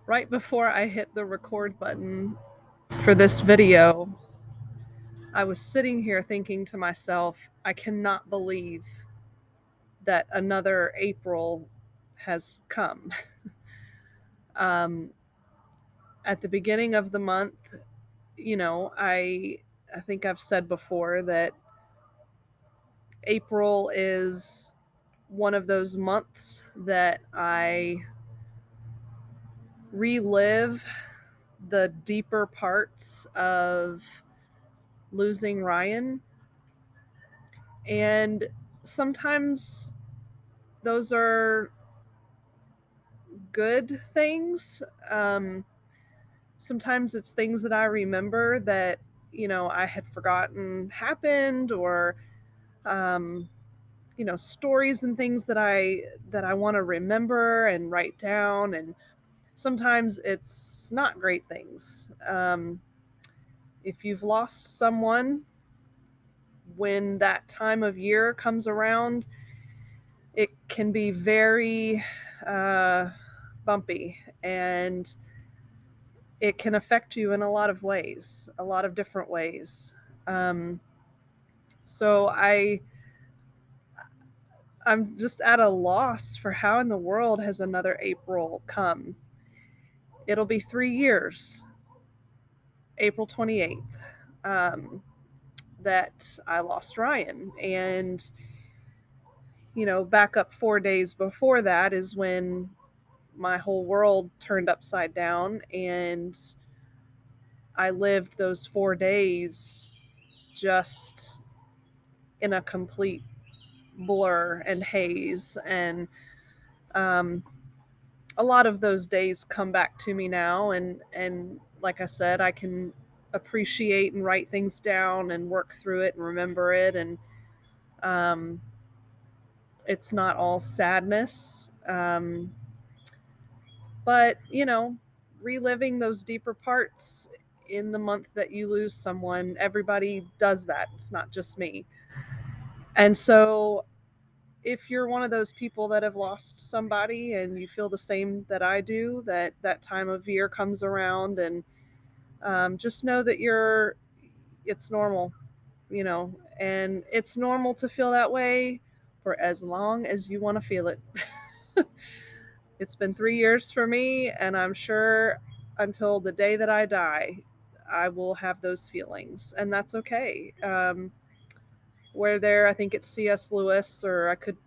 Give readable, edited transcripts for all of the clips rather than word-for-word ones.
Right before I hit the record button for this video, I was sitting here thinking to myself, I cannot believe that another April has come. um, at the beginning of the month, I think I've said before that April is one of those months that I relive the deeper parts of losing Ryan. And sometimes those are good things. Sometimes it's things that I remember that, I had forgotten happened, or, um, stories and things that I want to remember and write down. And sometimes it's not great things. If you've lost someone, when that time of year comes around, it can be very uh, bumpy, and it can affect you in a lot of ways, a lot of different ways. Um, so I'm just at a loss for how in the world has another April come. It'll be 3 years, April 28th, that I lost Ryan. And, back up 4 days before that is when my whole world turned upside down, and I lived those 4 days just in a complete blur and haze. And um, a lot of those days come back to me now, and like I said, I can appreciate and write things down and work through it and remember it. And um, it's not all sadness. But, reliving those deeper parts in the month that you lose someone, everybody does that. It's not just me. And so, if you're one of those people that have lost somebody and you feel the same that I do, that time of year comes around, and just know that it's normal, and it's normal to feel that way for as long as you want to feel it. It's been 3 years for me, and I'm sure until the day that I die, I will have those feelings, and that's okay. Where there, I think it's C.S. Lewis, or I could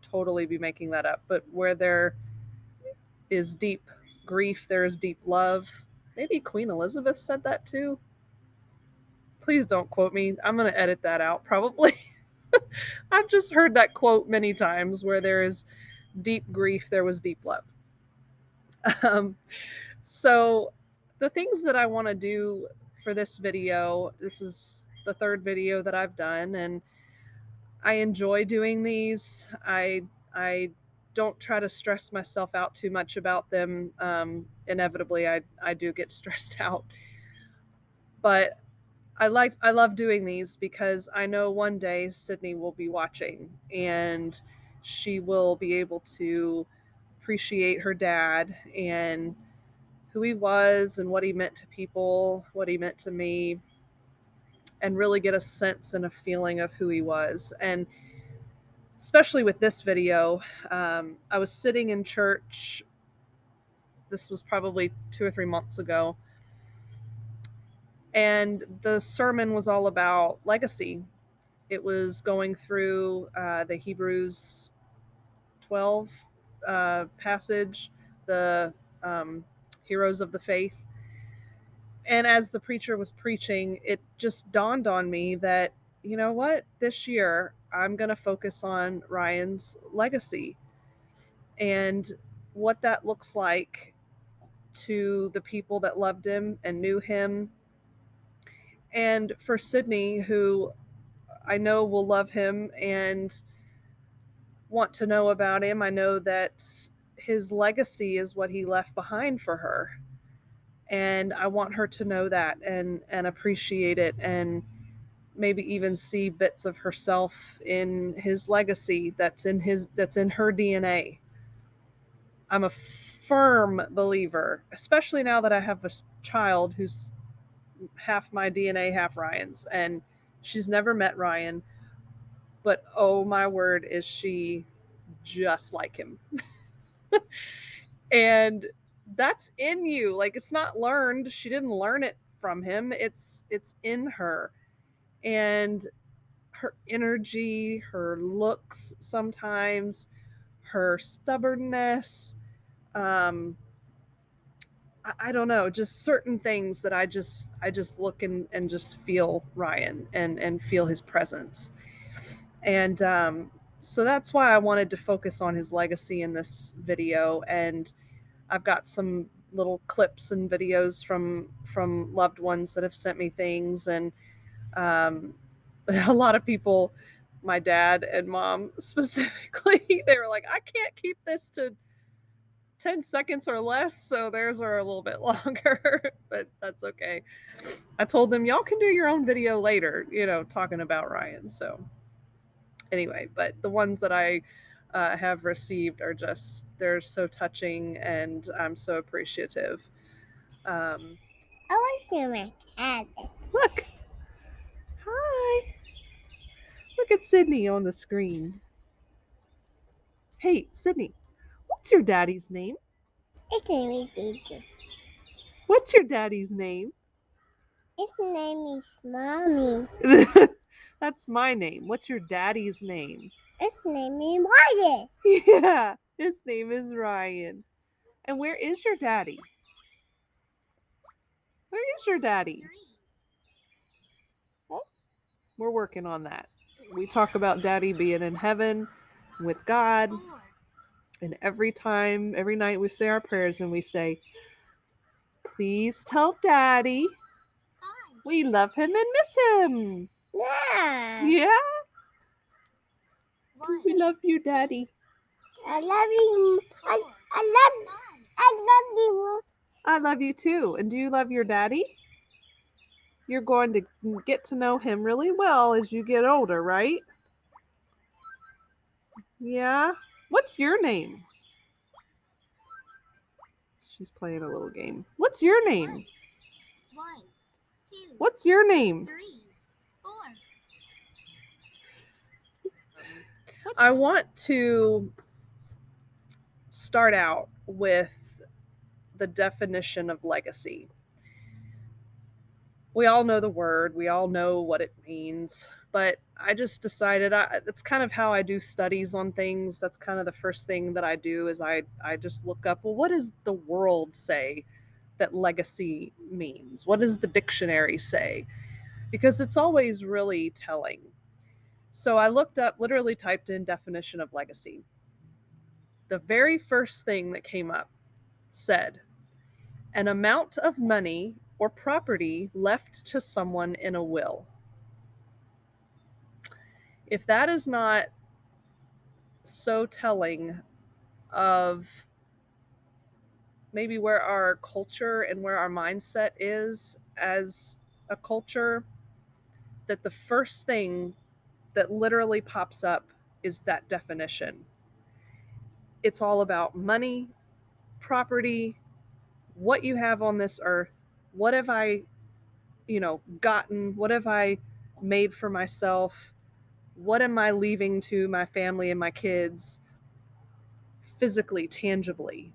totally be making that up, but where there is deep grief, there is deep love. Maybe Queen Elizabeth said that too. Please don't quote me. I'm going to edit that out probably. I've just heard that quote many times. Where there is deep grief, there was deep love. Um, so, the things that I want to do for this video, this is the third video that I've done, and I enjoy doing these. I don't try to stress myself out too much about them. Inevitably, I do get stressed out, but I love doing these because I know one day Sydney will be watching, and she will be able to appreciate her dad and who he was and what he meant to people, what he meant to me, and really get a sense and a feeling of who he was. And especially with this video, I was sitting in church. This was probably 2 or 3 months ago. And the sermon was all about legacy. It was going through the Hebrews 12 passage, the um, heroes of the faith. And as the preacher was preaching, it just dawned on me that, you know what, this year I'm going to focus on Ryan's legacy and what that looks like to the people that loved him and knew him. And for Sydney, who I know will love him and want to know about him, I know that his legacy is what he left behind for her. And I want her to know that and appreciate it, and maybe even see bits of herself in his legacy that's in her DNA. I'm a firm believer, especially now that I have a child who's half my DNA, half Ryan's, and she's never met Ryan, but oh my word, is she just like him. And that's in you. Like, it's not learned. She didn't learn it from him. It's in her. And her energy, her looks sometimes, her stubbornness, I don't know, just certain things that I just look and just feel Ryan and feel his presence. And so that's why I wanted to focus on his legacy in this video. And I've got some little clips and videos from loved ones that have sent me things. And um, a lot of people, my dad and mom specifically, they were like, I can't keep this to 10 seconds or less, so theirs are a little bit longer, but that's okay. I told them, y'all can do your own video later, talking about Ryan. So anyway, but the ones that I have received are just, they're so touching, and I'm so appreciative. I want to see my cat. Look. Hi. Look at Sydney on the screen. Hey, Sydney, what's your daddy's name? His name is Gigi. What's your daddy's name? His name is Mommy. That's my name. What's your daddy's name? His name is Ryan. Yeah, his name is Ryan. And where is your daddy? Where is your daddy? Huh? We're working on that. We talk about daddy being in heaven with God. And every night we say our prayers and we say, please tell daddy we love him and miss him. Yeah. Yeah? We love you, daddy. I love you. I love you. I love you too. And do you love your daddy? You're going to get to know him really well as you get older, right? Yeah? What's your name? She's playing a little game. What's your name? 1, 2. What's your name? 3, 4. I want to start out with the definition of legacy. We all know the word, we all know what it means, but I just decided that's kind of how I do studies on things. That's kind of the first thing that I do is I just look up, well, what does the world say that legacy means? What does the dictionary say? Because it's always really telling. So I looked up, literally typed in definition of legacy. The very first thing that came up said, an amount of money or property left to someone in a will. If that is not so telling of maybe where our culture and where our mindset is as a culture, that the first thing that literally pops up is that definition. It's all about money, property, what you have on this earth. What have I, gotten? What have I made for myself? What am I leaving to my family and my kids physically, tangibly?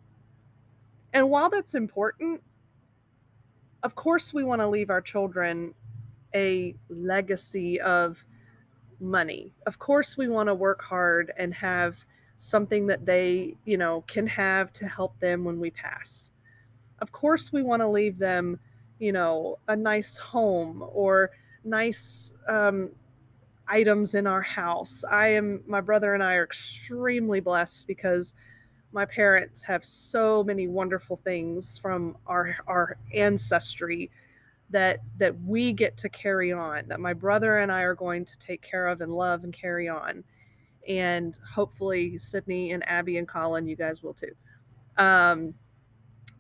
And while that's important, of course, we want to leave our children a legacy of money. Of course, we want to work hard and have something that they, can have to help them when we pass. Of course, we want to leave them, a nice home or nice items in our house. My brother and I are extremely blessed because my parents have so many wonderful things from our ancestry that we get to carry on, that my brother and I are going to take care of and love and carry on. And hopefully Sydney and Abby and Colin, you guys will too.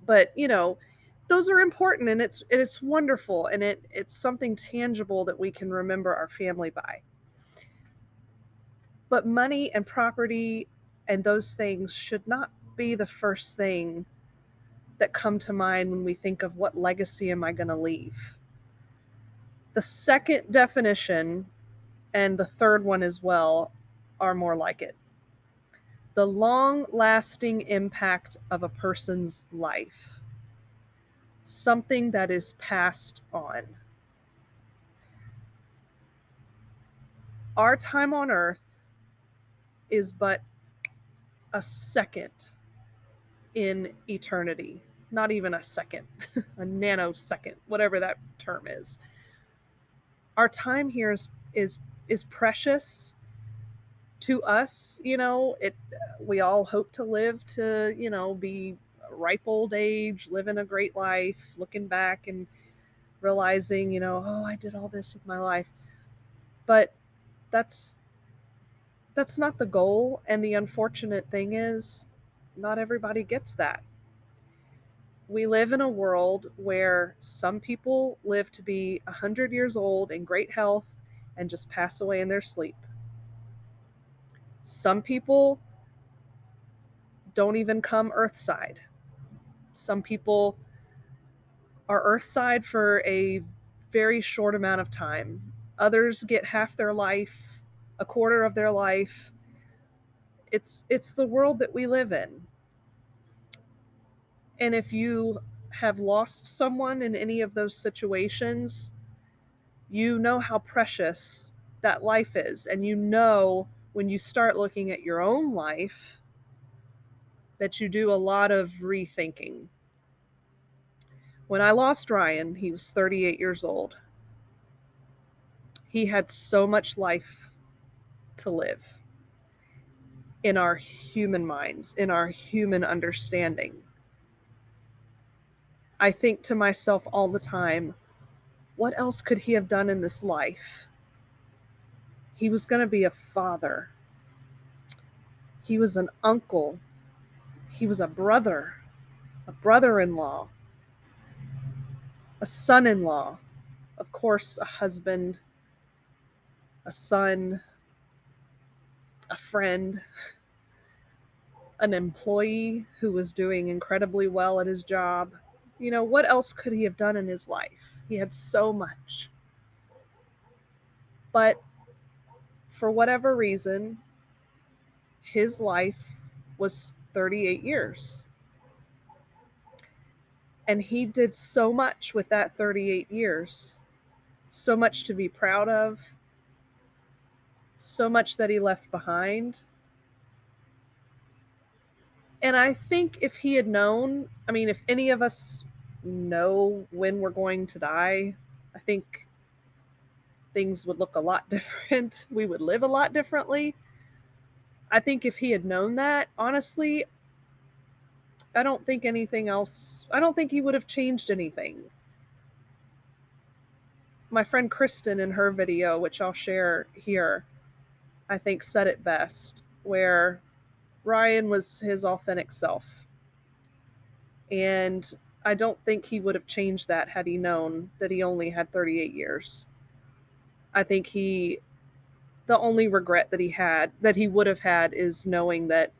But those are important, and it's wonderful, and it's something tangible that we can remember our family by. But money and property and those things should not be the first thing that come to mind when we think of what legacy am I going to leave. The second definition and the third one as well are more like it. The long-lasting impact of a person's life. Something that is passed on. Our time on earth is but a second in eternity. Not even a second, a nanosecond, whatever that term is. Our time here is precious to us. We all hope to live to be a ripe old age, living a great life, looking back and realizing oh, I did all this with my life. But that's not the goal, and the unfortunate thing is not everybody gets that. We live in a world where some people live to be 100 years old in great health and just pass away in their sleep. Some people don't even come earthside. Some people are earthside for a very short amount of time. Others get half their life, a quarter of their life. It's the world that we live in. And if you have lost someone in any of those situations, you know how precious that life is. And when you start looking at your own life, that you do a lot of rethinking. When I lost Ryan, he was 38 years old. He had so much life to live in our human minds, in our human understanding. I think to myself all the time, what else could he have done in this life? He was going to be a father. He was an uncle. He was a brother-in-law, a son-in-law, of course, a husband, a son, a friend, an employee who was doing incredibly well at his job. What else could he have done in his life? He had so much. But for whatever reason, his life was 38 years. And he did so much with that 38 years. So much to be proud of. So much that he left behind. And I think if he had known, if any of us know when we're going to die, I think things would look a lot different. We would live a lot differently. I think if he had known that, honestly, I don't think he would have changed anything. My friend Kristen, in her video, which I'll share here, I think said it best, where Ryan was his authentic self. And I don't think he would have changed that had he known that he only had 38 years. I think the only regret that he would have had is knowing that,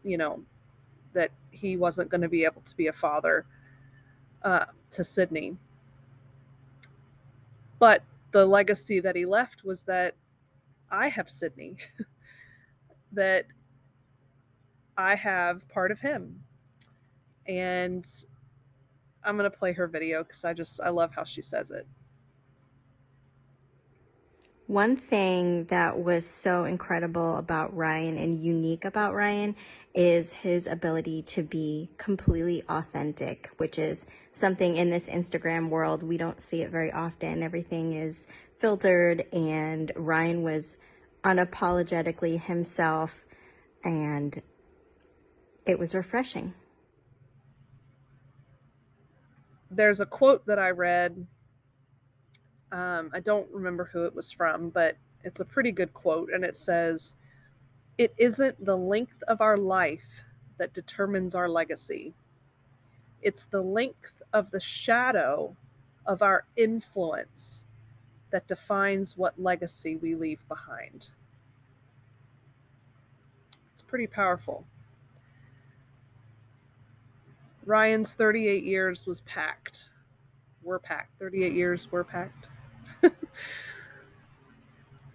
that he wasn't going to be able to be a father to Sydney. But the legacy that he left was that I have Sydney, that I have part of him. And I'm going to play her video because I love how she says it. One thing that was so incredible about Ryan and unique about Ryan is his ability to be completely authentic, which is something in this Instagram world, we don't see it very often. Everything is filtered, and Ryan was unapologetically himself, and it was refreshing. There's a quote that I read. I don't remember who it was from, but it's a pretty good quote, and it says, "It isn't the length of our life that determines our legacy. It's the length of the shadow of our influence that defines what legacy we leave behind." It's pretty powerful. Ryan's 38 years was packed. We're packed. 38 years, we're packed.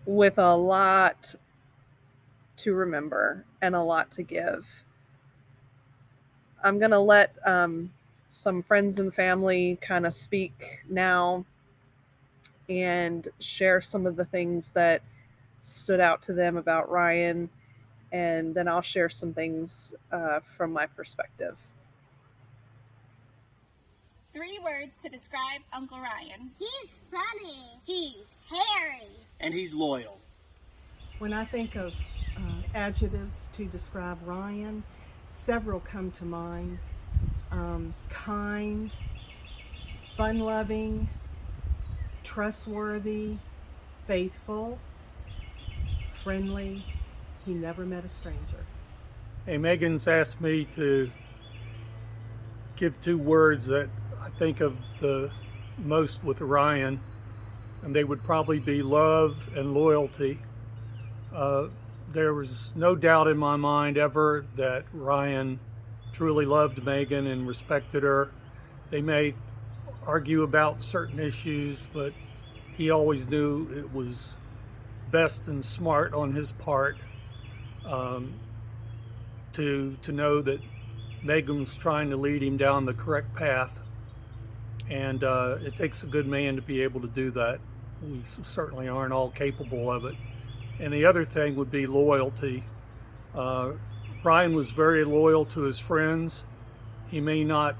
With a lot to remember and a lot to give. I'm going to let some friends and family kind of speak now and share some of the things that stood out to them about Ryan. And then I'll share some things from my perspective. 3 words to describe Uncle Ryan. He's funny. He's hairy. And he's loyal. When I think of adjectives to describe Ryan, several come to mind. Kind, fun-loving, trustworthy, faithful, friendly. He never met a stranger. Hey, Megan's asked me to give 2 words that I think of the most with Ryan, and they would probably be love and loyalty. There was no doubt in my mind ever that Ryan truly loved Megan and respected her. They may argue about certain issues, but he always knew it was best and smart on his part to know that Megan was trying to lead him down the correct path. And it takes a good man to be able to do that. We certainly aren't all capable of it. And the other thing would be loyalty. Ryan was very loyal to his friends. He may not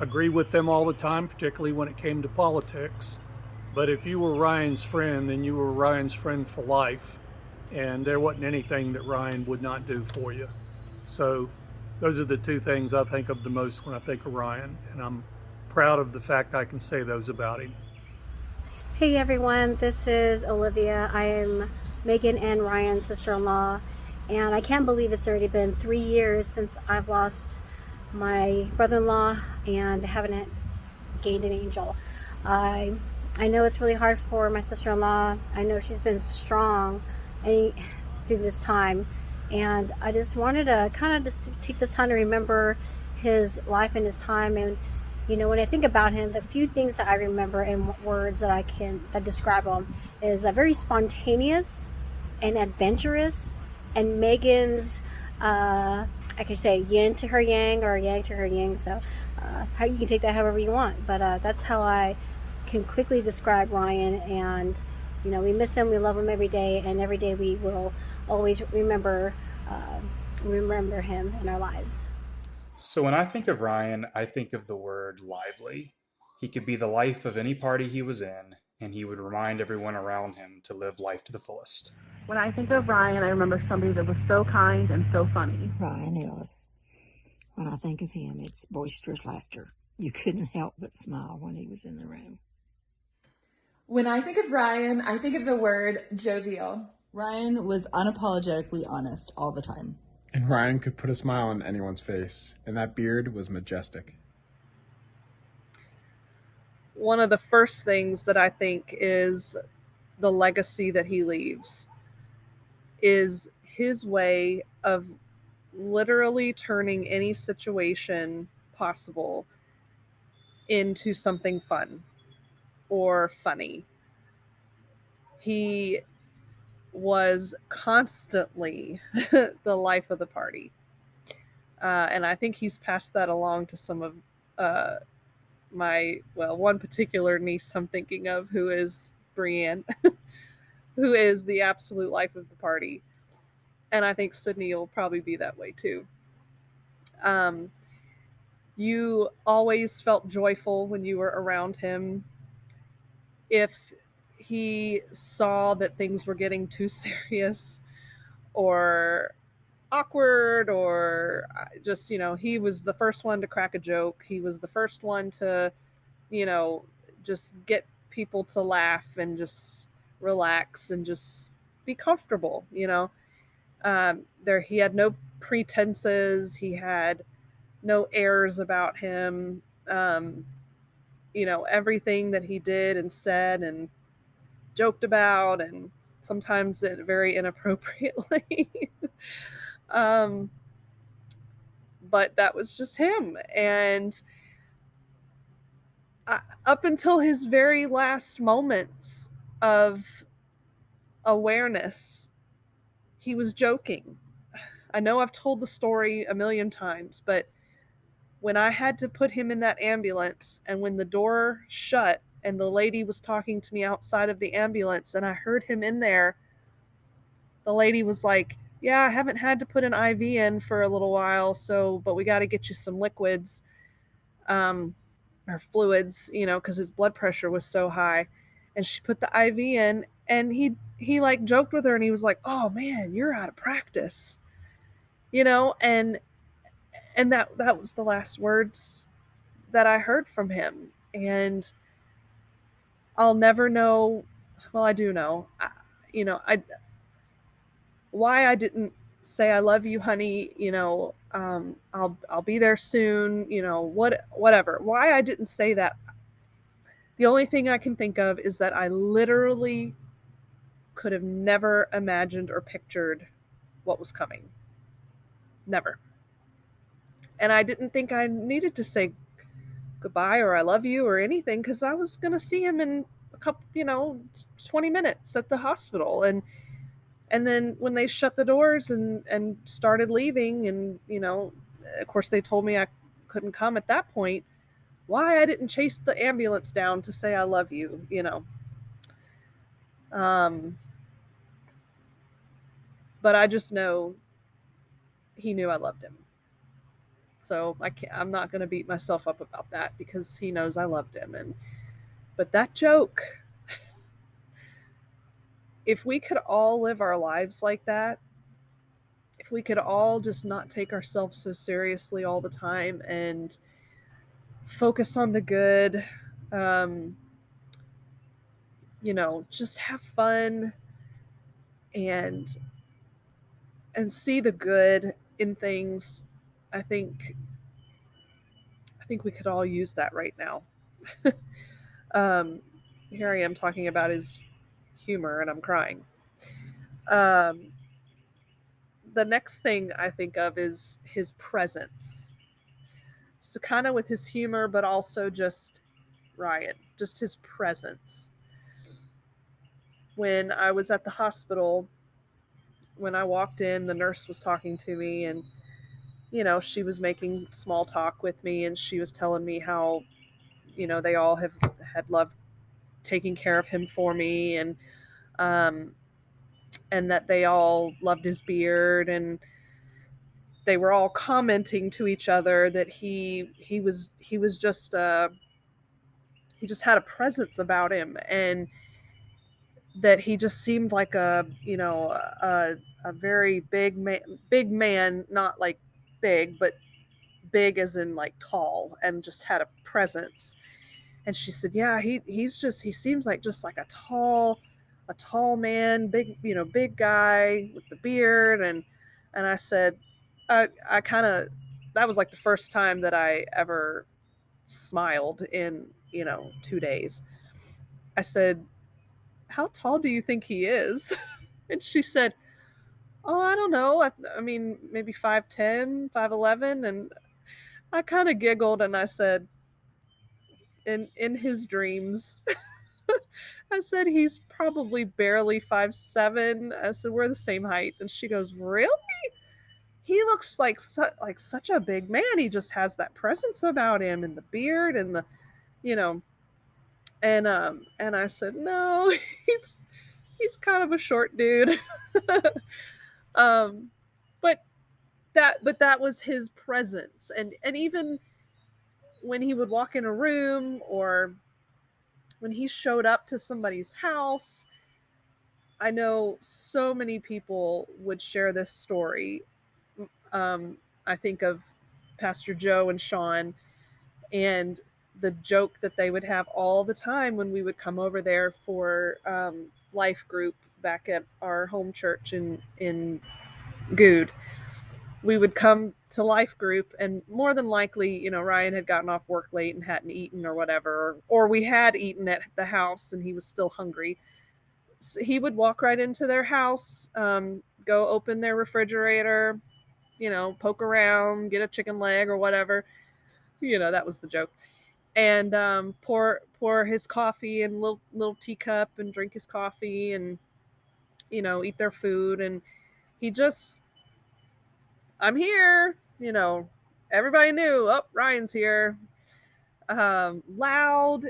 agree with them all the time, particularly when it came to politics. But if you were Ryan's friend, then you were Ryan's friend for life. And there wasn't anything that Ryan would not do for you. So those are the 2 things I think of the most when I think of Ryan. And I'm proud of the fact I can say those about him. Hey everyone, this is Olivia. I am Megan and Ryan's sister-in-law, and I can't believe it's already been 3 years since I've lost my brother-in-law and haven't gained an angel. I know it's really hard for my sister-in-law. I know she's been strong through this time, and I just wanted to kind of just take this time to remember his life and his time. And you know, when I think about him, the few things that I remember in words that describe him is very spontaneous and adventurous, and Megan's, I could say yin to her yang or yang to her yin. So how you can take that however you want, but that's how I can quickly describe Ryan. And you know, we miss him, we love him every day, and every day we will always remember him in our lives. So when I think of Ryan, I think of the word lively. He could be the life of any party he was in, and he would remind everyone around him to live life to the fullest. When I think of Ryan, I remember somebody that was so kind and so funny. Ryan Ellis. When I think of him, it's boisterous laughter. You couldn't help but smile when he was in the room. When I think of Ryan, I think of the word jovial. Ryan was unapologetically honest all the time. And Ryan could put a smile on anyone's face, and that beard was majestic. One of the first things that I think is the legacy that he leaves is his way of literally turning any situation possible into something fun or funny. He was constantly the life of the party. And I think he's passed that along to some of one particular niece I'm thinking of, who is Brienne, who is the absolute life of the party. And I think Sydney will probably be that way too. You always felt joyful when you were around him. If he saw that things were getting too serious or awkward, or just, you know, he was the first one to crack a joke. He was the first one to, you know, just get people to laugh and just relax and just be comfortable, you know. He had no pretenses. He had no airs about him. You know, everything that he did and said and joked about, and sometimes it very inappropriately, but that was just him. And up until his very last moments of awareness, he was joking. I know I've told the story a million times, but when I had to put him in that ambulance and when the door shut and the lady was talking to me outside of the ambulance and I heard him in there, the lady was like, "Yeah, I haven't had to put an IV in for a little while, but we got to get you some liquids, or fluids, because his blood pressure was so high." And she put the IV in, and he like joked with her, and he was like, "Oh man, you're out of practice," and that was the last words that I heard from him. And I'll never know. Well, I do know. I why I didn't say I love you, honey. I'll be there soon. Whatever. Why I didn't say that. The only thing I can think of is that I literally could have never imagined or pictured what was coming. Never. And I didn't think I needed to say goodbye or I love you or anything because I was going to see him in a couple, 20 minutes at the hospital. And then when they shut the doors and started leaving and, of course they told me I couldn't come at that point, why I didn't chase the ambulance down to say I love you, But I just know he knew I loved him. So I'm not going to beat myself up about that because he knows I loved him. But that joke, if we could all live our lives like that, if we could all just not take ourselves so seriously all the time and focus on the good, just have fun and see the good in things, I think we could all use that right now. Here I am talking about his humor and I'm crying. The next thing I think of is his presence. So kind of with his humor, but also just Ryan, just his presence. When I was at the hospital, when I walked in, the nurse was talking to me and, she was making small talk with me and she was telling me how, they all had loved taking care of him for me and that they all loved his beard and they were all commenting to each other that he was just he just had a presence about him and that he just seemed like a very big man, not like big, but big as in like tall and just had a presence. And she said, yeah, he seems like just like a tall man, big guy with the beard. And I said, I kind of, that was like the first time that I ever smiled in, 2 days. I said, how tall do you think he is? And she said, oh, I don't know. I mean, maybe 5'10", 5'11". And I kind of giggled and I said, in his dreams, I said, he's probably barely 5'7". I said, we're the same height. And she goes, really? He looks like such a big man. He just has that presence about him and the beard and the, and I said, no, he's kind of a short dude. But that was his presence. And even when he would walk in a room or when he showed up to somebody's house, I know so many people would share this story. I think of Pastor Joe and Sean and the joke that they would have all the time when we would come over there for life group back at our home church in Good. We would come to life group and more than likely, Ryan had gotten off work late and hadn't eaten or whatever, or we had eaten at the house and he was still hungry. So he would walk right into their house, go open their refrigerator, poke around, get a chicken leg or whatever. That was the joke. And pour his coffee in little teacup and drink his coffee and eat their food. And he just, I'm here. Everybody knew. Oh, Ryan's here. Loud.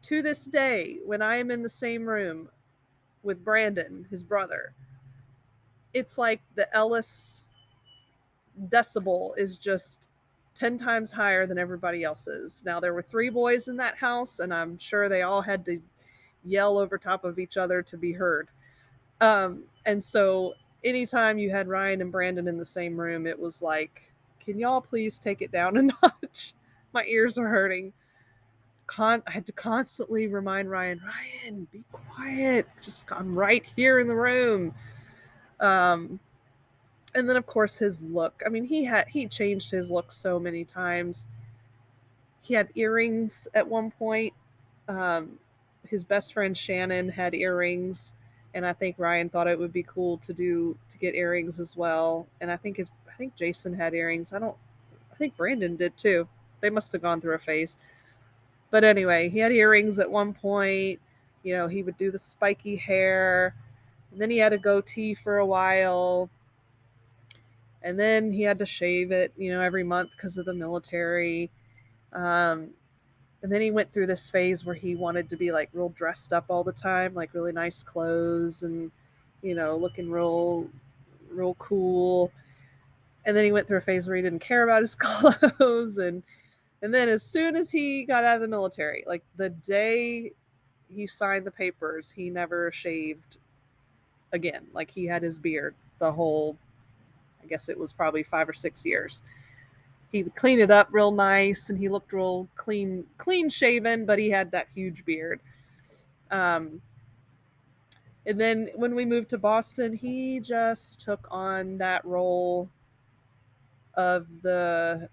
To this day, when I am in the same room with Brandon, his brother, it's like the Ellis decibel is just 10 times higher than everybody else's. Now, there were 3 boys in that house, and I'm sure they all had to yell over top of each other to be heard. And so anytime you had Ryan and Brandon in the same room, it was like, can y'all please take it down a notch? My ears are hurting. I had to constantly remind Ryan, be quiet. I'm right here in the room. And then of course his look. I mean, he changed his look so many times. He had earrings at one point. His best friend Shannon had earrings, and I think Ryan thought it would be cool to get earrings as well. And I think Jason had earrings. I think Brandon did too. They must have gone through a phase. But anyway, he had earrings at one point. He would do the spiky hair. And then he had a goatee for a while. And then he had to shave it, every month because of the military. And then he went through this phase where he wanted to be like real dressed up all the time, like really nice clothes and, looking real cool. And then he went through a phase where he didn't care about his clothes. And then as soon as he got out of the military, like the day he signed the papers, he never shaved again. Like he had his beard the whole, I guess it was probably 5 or 6 years. He would clean it up real nice and he looked real clean shaven, but he had that huge beard. And then when we moved to Boston, he just took on that role of the,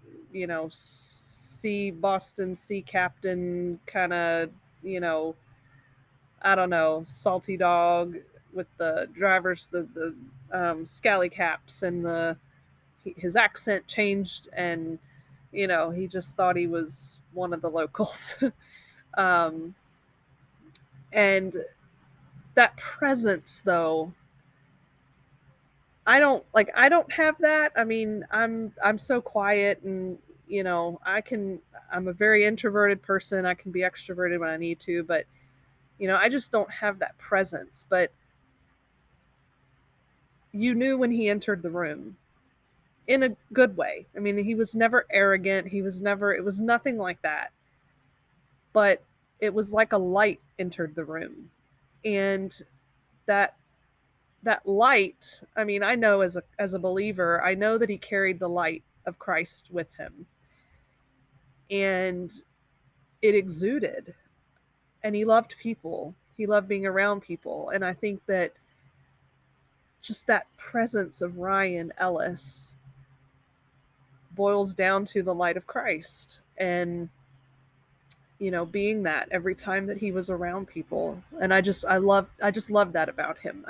Boston sea captain kind of, I don't know, salty dog with the drivers, the scally caps, and his accent changed, and he just thought he was one of the locals. And that presence, though, I don't have that. I mean, I'm so quiet, and I'm a very introverted person. I can be extroverted when I need to, but I just don't have that presence. But you knew when he entered the room in a good way. I mean, he was never arrogant. It was nothing like that. But it was like a light entered the room. And that light, I mean, I know as a believer, I know that he carried the light of Christ with him. And it exuded. And he loved people. He loved being around people. And I think that just that presence of Ryan Ellis boils down to the light of Christ. And being that every time that he was around people. And I just love that about him.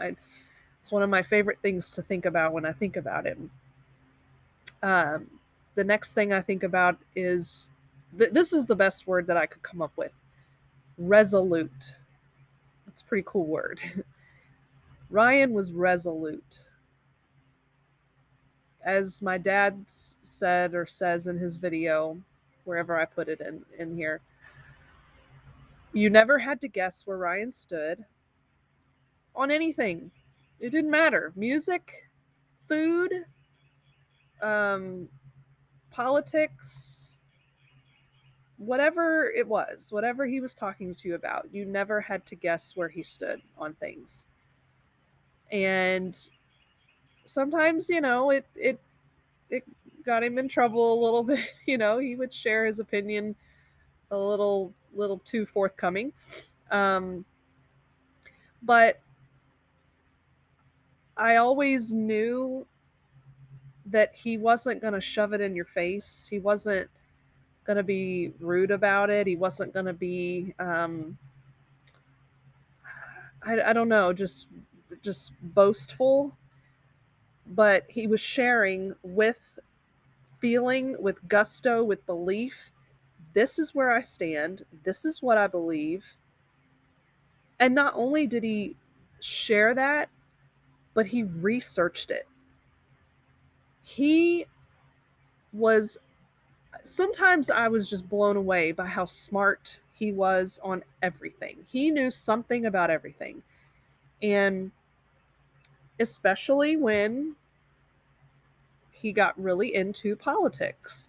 It's one of my favorite things to think about when I think about him. The next thing I think about is, this is the best word that I could come up with. Resolute. That's a pretty cool word. Ryan was resolute. As my dad said or says in his video, wherever I put it in here, you never had to guess where Ryan stood on anything. It didn't matter. Music, food, politics, whatever it was, whatever he was talking to you about, you never had to guess where he stood on things. And sometimes, it got him in trouble a little bit. He would share his opinion a little too forthcoming. But I always knew that he wasn't going to shove it in your face. He wasn't going to be rude about it. He wasn't going to be, I don't know, just boastful. but he was sharing with feeling, with gusto, with belief. This is where I stand. This is what I believe. And not only did he share that, but he researched it. He was, sometimes I was just blown away by how smart he was on everything. He knew something about everything. And especially when he got really into politics,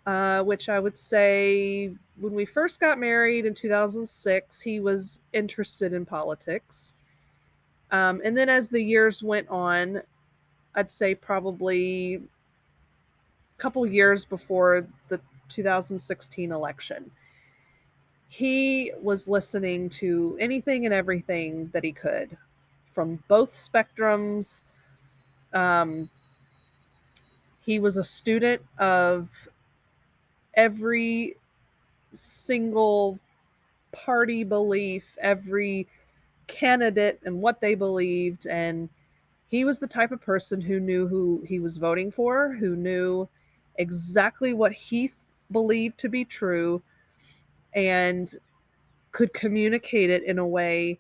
which I would say when we first got married in 2006, he was interested in politics. And then as the years went on, I'd say probably a couple years before the 2016 election, he was listening to anything and everything that he could from both spectrums. He was a student of every single party belief, every candidate and what they believed. And he was the type of person who knew who he was voting for, who knew exactly what he believed to be true, and could communicate it in a way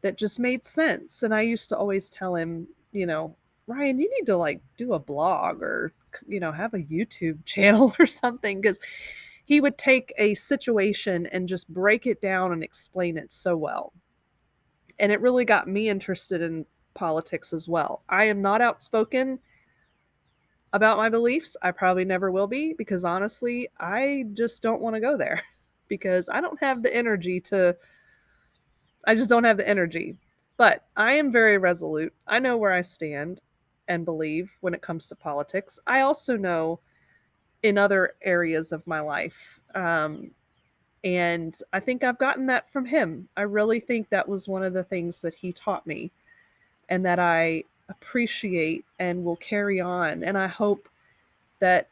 that just made sense. And I used to always tell him, Ryan, you need to like do a blog or, have a YouTube channel or something, because he would take a situation and just break it down and explain it so well. And it really got me interested in politics as well. I am not outspoken about my beliefs. I probably never will be, because honestly, I just don't want to go there because I don't have the energy to, I just don't have the energy. But I am very resolute. I know where I stand and believe when it comes to politics. I also know in other areas of my life. And I think I've gotten that from him. I really think that was one of the things that he taught me and that I appreciate and will carry on. And I hope that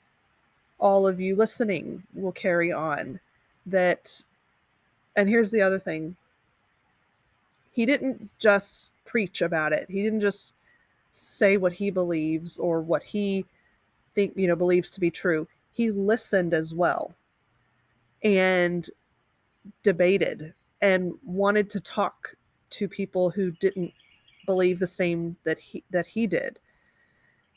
all of you listening will carry on that. And here's the other thing. He didn't just preach about it. He didn't just say what he believes or what he believes to be true. He listened as well and debated and wanted to talk to people who didn't believe the same that he did.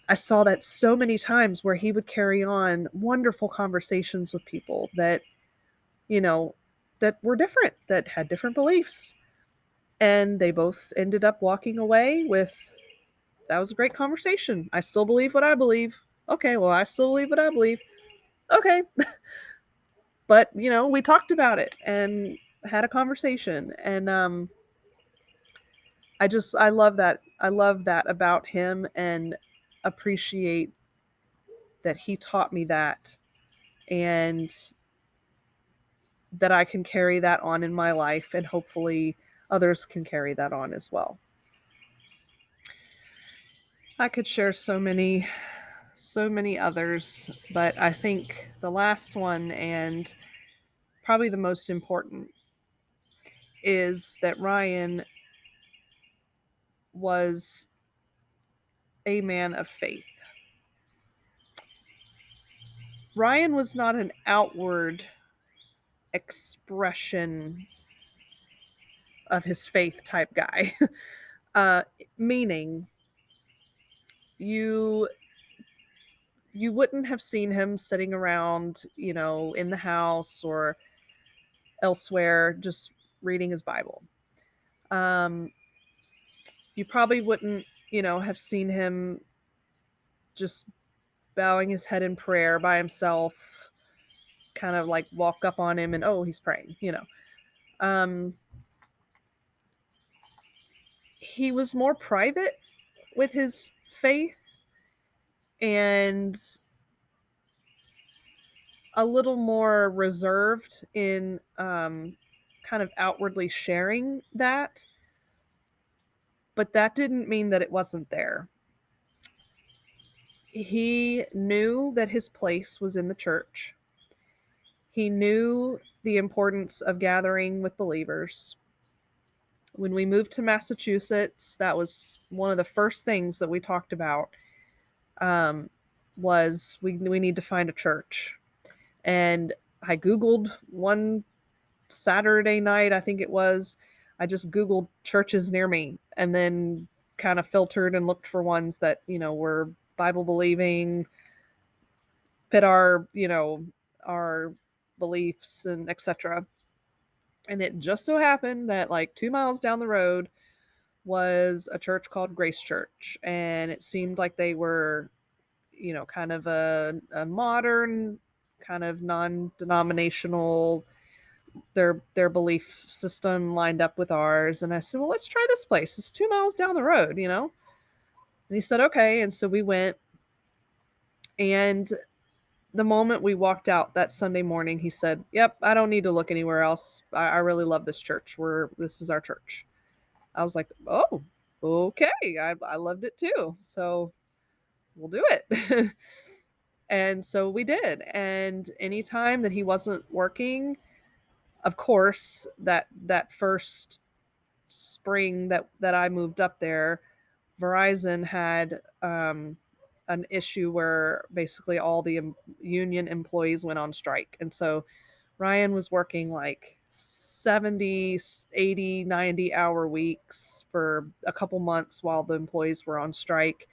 I saw that so many times where he would carry on wonderful conversations with people that that were different, that had different beliefs, and they both ended up walking away with, that was a great conversation. I still believe what I believe. Okay, well, I still believe what I believe. Okay. But, we talked about it and had a conversation. And I love that. I love that about him and appreciate that he taught me that, and that I can carry that on in my life, and hopefully others can carry that on as well. I could share so many others, but I think the last one, and probably the most important, is that Ryan was a man of faith. Ryan was not an outward expression of his faith type guy. Meaning you wouldn't have seen him sitting around, in the house or elsewhere just reading his Bible. You probably wouldn't, have seen him just bowing his head in prayer by himself, kind of like walk up on him and, oh, he's praying, He was more private with his faith and a little more reserved in kind of outwardly sharing that. But that didn't mean that it wasn't there. He knew that his place was in the church. He knew the importance of gathering with believers. When we moved to Massachusetts, that was one of the first things that we talked about, was we need to find a church. And I Googled one Saturday night, I think it was. I just Googled churches near me and then kind of filtered and looked for ones that, were Bible believing, fit our, our beliefs and etc. And it just so happened that like 2 miles down the road was a church called Grace Church. And it seemed like they were, kind of a modern, kind of non-denominational, their belief system lined up with ours. And I said, well, let's try this place. It's 2 miles down the road, And he said, okay. And so we went. And the moment we walked out that Sunday morning, he said, yep, I don't need to look anywhere else. I really love this church. This is our church. I was like, oh, okay. I loved it too. So we'll do it. And so we did. And anytime that he wasn't working, of course, that first spring that I moved up there, Verizon had an issue where basically all the union employees went on strike. And so Ryan was working like 70, 80, 90-hour weeks for a couple months while the employees were on strike,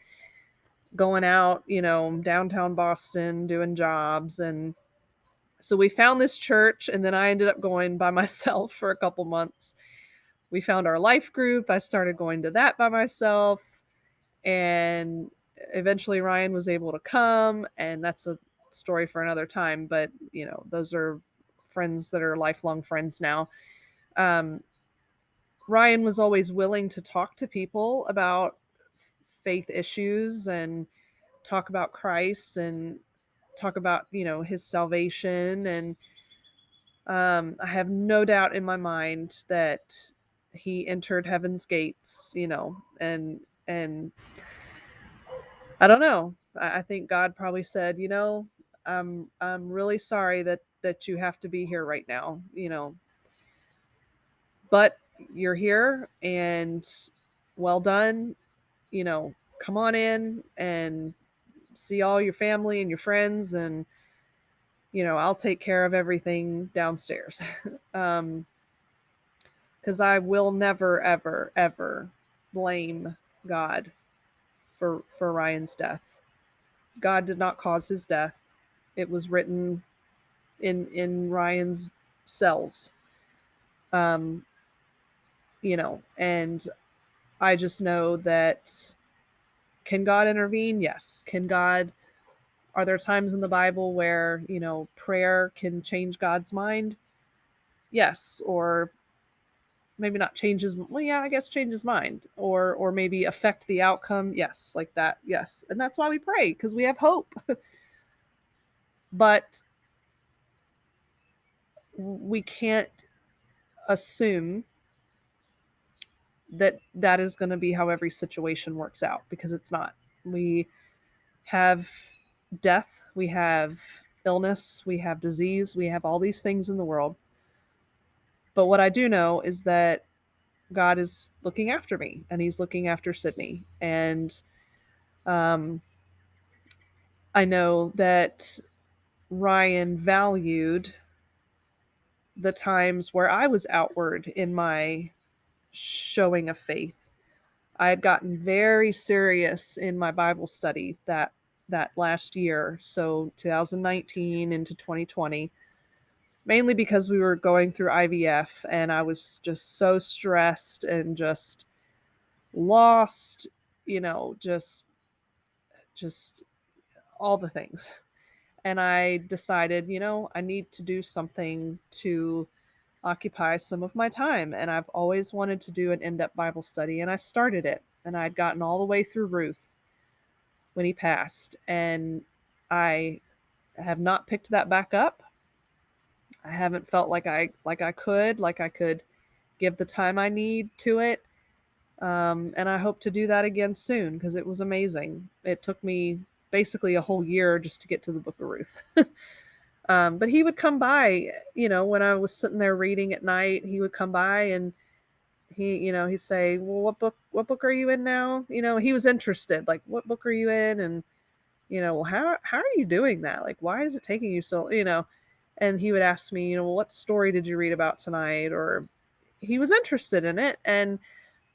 going out, downtown Boston, doing jobs. And so we found this church, and then I ended up going by myself for a couple months. We found our life group. I started going to that by myself, and eventually Ryan was able to come, and that's a story for another time. But, those are friends that are lifelong friends now. Ryan was always willing to talk to people about faith issues and talk about Christ and talk about, his salvation. And I have no doubt in my mind that he entered heaven's gates, and I don't know. I think God probably said, I'm really sorry that you have to be here right now, but you're here, and well done. Come on in and see all your family and your friends, and I'll take care of everything downstairs. Because I will never, ever, ever blame God for Ryan's death. God did not cause his death. It was written in Ryan's cells. And I just know that, can God intervene? Yes. Are there times in the Bible where, prayer can change God's mind? Yes. Or maybe not change his mind, or maybe affect the outcome. Yes. Like that. Yes. And that's why we pray, because we have hope. But we can't assume that is going to be how every situation works out, because it's not. We have death, we have illness, we have disease, we have all these things in the world. But what I do know is that God is looking after me, and he's looking after Sydney. And I know that Ryan valued the times where I was outward in my showing of faith. I had gotten very serious in my Bible study that last year, so 2019 into 2020, mainly because we were going through IVF, and I was just so stressed and just lost, just all the things. And I decided, I need to do something to occupy some of my time. And I've always wanted to do an in-depth Bible study, and I started it. And I'd gotten all the way through Ruth when he passed, and I have not picked that back up. I haven't felt like I could give the time I need to it. And I hope to do that again soon, because it was amazing. It took me basically a whole year just to get to the book of Ruth. But he would come by, when I was sitting there reading at night, he would come by, and he'd say, well, what book are you in now? He was interested, like, what book are you in? And how are you doing that? Like, why is it taking you so, and he would ask me, well, what story did you read about tonight? Or he was interested in it. And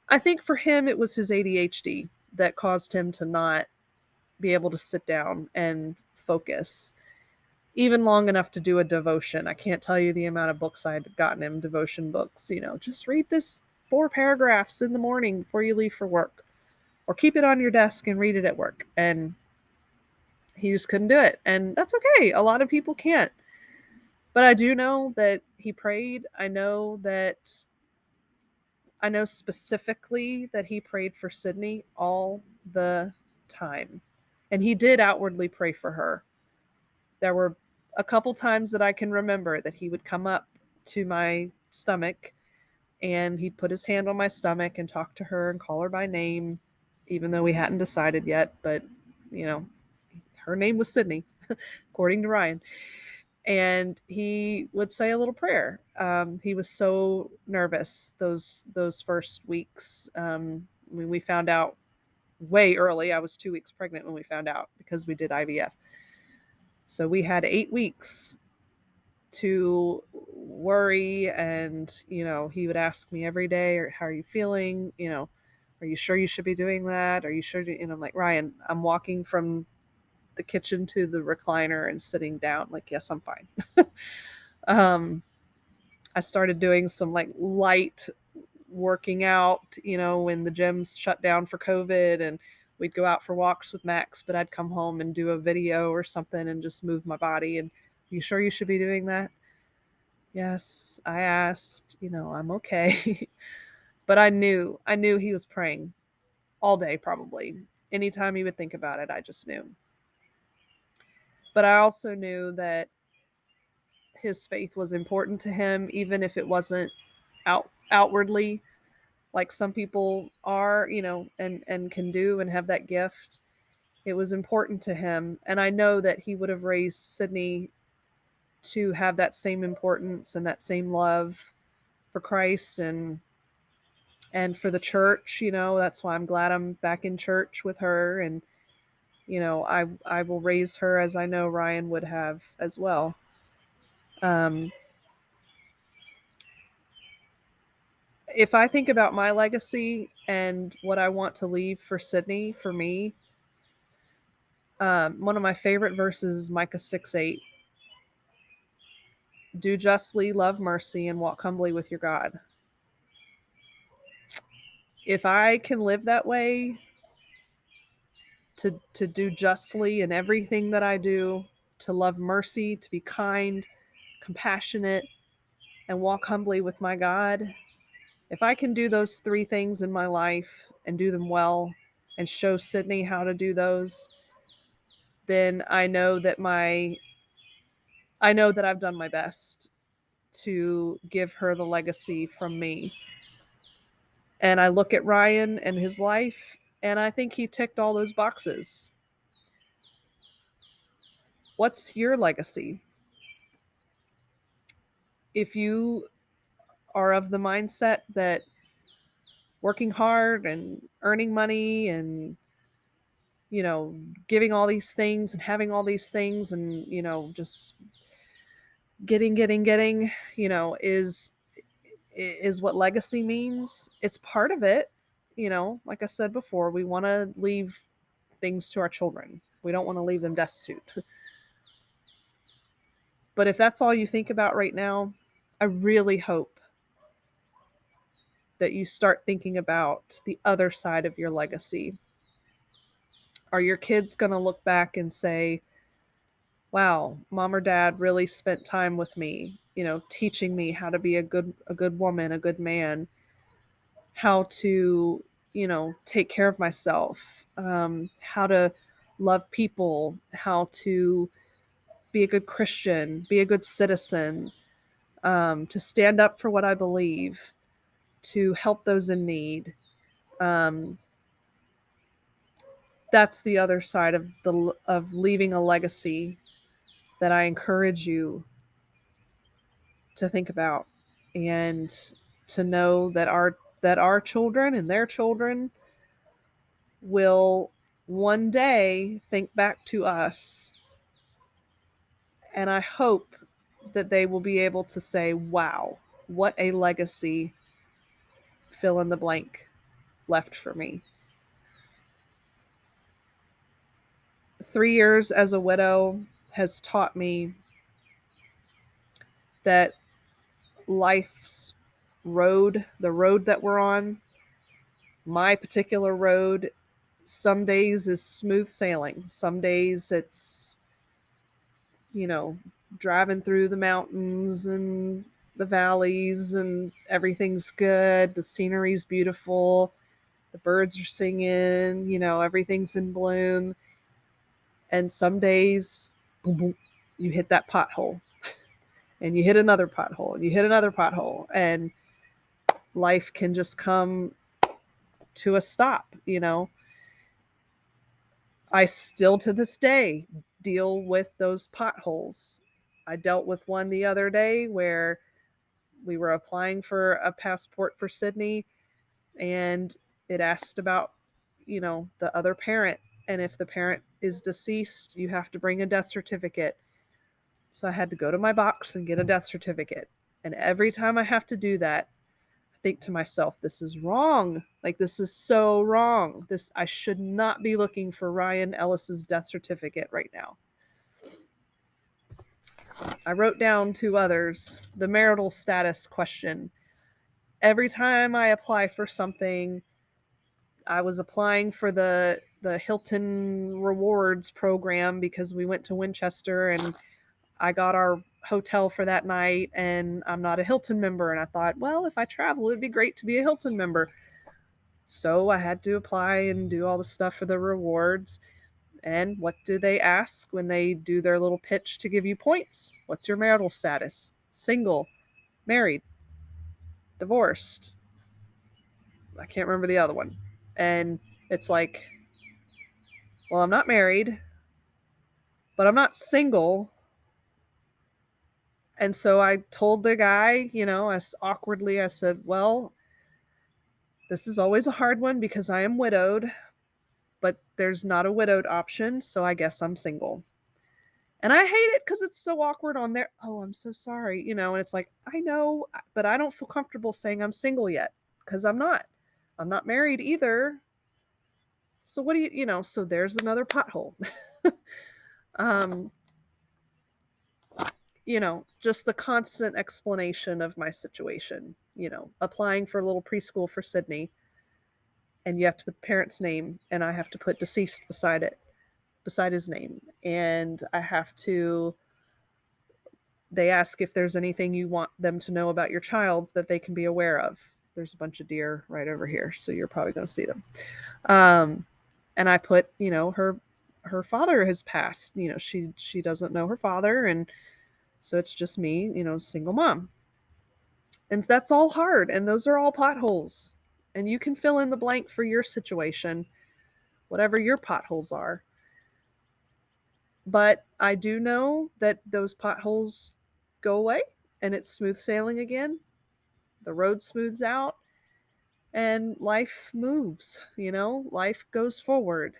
I think for him, it was his ADHD that caused him to not be able to sit down and focus even long enough to do a devotion. I can't tell you the amount of books I'd gotten him, devotion books, just read this 4 paragraphs in the morning before you leave for work, or keep it on your desk and read it at work. And he just couldn't do it. And that's okay. A lot of people can't. But I do know that he prayed. I know specifically that he prayed for Sydney all the time. And he did outwardly pray for her. There were a couple times that I can remember that he would come up to my stomach and he'd put his hand on my stomach and talk to her and call her by name, even though we hadn't decided yet. But, her name was Sydney, according to Ryan. And he would say a little prayer. He was so nervous those first weeks. We found out way early. I was 2 weeks pregnant when we found out because we did IVF. So we had 8 weeks to worry, and he would ask me every day, or how are you feeling? Are you sure you should be doing that? Are you sure? I'm like, Ryan, I'm walking from the kitchen to the recliner and sitting down. Like, yes, I'm fine. I started doing some like light working out, when the gyms shut down for COVID, and we'd go out for walks with Max, but I'd come home and do a video or something and just move my body. And you sure you should be doing that? Yes, I asked, I'm okay. But I knew he was praying all day, probably. Anytime he would think about it, I just knew. But I also knew that his faith was important to him, even if it wasn't outwardly, like some people are, and can do and have that gift. It was important to him. And I know that he would have raised Sydney to have that same importance and that same love for Christ and for the church. That's why I'm glad I'm back in church with her. And I will raise her as I know Ryan would have as well. If I think about my legacy and what I want to leave for Sydney, for me, one of my favorite verses is Micah 6:8. Do justly, love mercy, and walk humbly with your God. If I can live that way, to do justly in everything that I do, to love mercy, to be kind, compassionate, and walk humbly with my God, if I can do those 3 things in my life and do them well and show Sydney how to do those, then I know that I've done my best to give her the legacy from me. And I look at Ryan and his life, and I think he ticked all those boxes. What's your legacy? If you are of the mindset that working hard and earning money and giving all these things and having all these things and just getting is what legacy means, it's part of it. Like I said before, we want to leave things to our children. We don't want to leave them destitute. But if that's all you think about right now, I really hope that you start thinking about the other side of your legacy. Are your kids going to look back and say, wow, mom or dad really spent time with me, teaching me how to be a good woman, a good man, how to, take care of myself, how to love people, how to be a good Christian, be a good citizen, to stand up for what I believe, to help those in need. That's the other side of leaving a legacy that I encourage you to think about, and to know that our children and their children will one day think back to us, and I hope that they will be able to say, wow, what a legacy fill in the blank left for me. 3 years as a widow has taught me that life's road, the road that we're on, my particular road, some days is smooth sailing. Some days it's, driving through the mountains and the valleys and everything's good. The scenery's beautiful. The birds are singing, everything's in bloom. And some days, boom, boom, you hit that pothole and you hit another pothole and you hit another pothole, and life can just come to a stop. I still to this day deal with those potholes. I dealt with one the other day where we were applying for a passport for Sydney, and it asked about, the other parent. And if the parent is deceased, you have to bring a death certificate. So I had to go to my box and get a death certificate. And every time I have to do that, I think to myself, this is wrong. Like, this is so wrong. I should not be looking for Ryan Ellis's death certificate right now. I wrote down 2 others. The marital status question. Every time I apply for something, I was applying for the Hilton Rewards program because we went to Winchester and I got our hotel for that night, and I'm not a Hilton member. And I thought, well, if I travel, it'd be great to be a Hilton member. So I had to apply and do all the stuff for the rewards. And what do they ask when they do their little pitch to give you points? What's your marital status? Single, married, divorced. I can't remember the other one. And it's like, well, I'm not married, but I'm not single. And so I told the guy, as awkwardly, I said, well, this is always a hard one because I am widowed, but there's not a widowed option, so I guess I'm single. And I hate it because it's so awkward on there. Oh, I'm so sorry. And it's like, I know, but I don't feel comfortable saying I'm single yet because I'm not. I'm not married either. So what do so there's another pothole. Just the constant explanation of my situation, applying for a little preschool for Sydney, and you have to put the parent's name, and I have to put deceased beside his name. And they ask if there's anything you want them to know about your child that they can be aware of. There's a bunch of deer right over here, so you're probably going to see them. And I put, her father has passed. She doesn't know her father, and so it's just me, single mom. And that's all hard, and those are all potholes. And you can fill in the blank for your situation, whatever your potholes are. But I do know that those potholes go away, and it's smooth sailing again. The road smooths out, and life moves, life goes forward.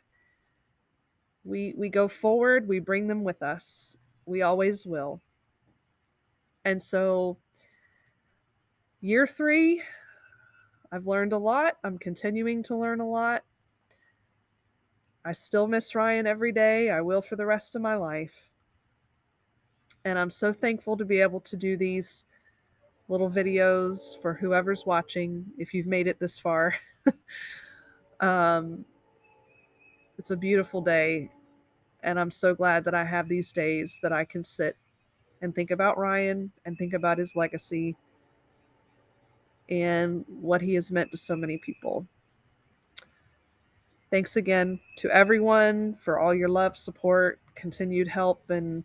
We go forward, we bring them with us. We always will. And so year 3, I've learned a lot. I'm continuing to learn a lot. I still miss Ryan every day. I will for the rest of my life. And I'm so thankful to be able to do these little videos for whoever's watching, if you've made it this far. It's a beautiful day, and I'm so glad that I have these days that I can sit and think about Ryan and think about his legacy and what he has meant to so many people. Thanks again to everyone for all your love, support, continued help, and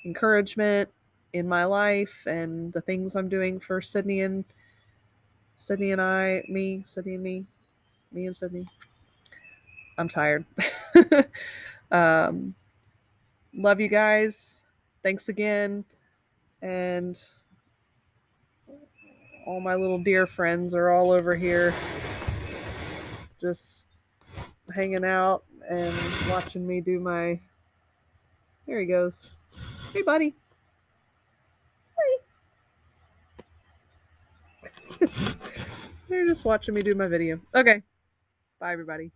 encouragement in my life and the things I'm doing for Sydney and me. I'm tired. Love you guys. Thanks again. And all my little deer friends are all over here just hanging out and watching me do my... There he goes. Hey, buddy. Hey. They're just watching me do my video. Okay. Bye, everybody.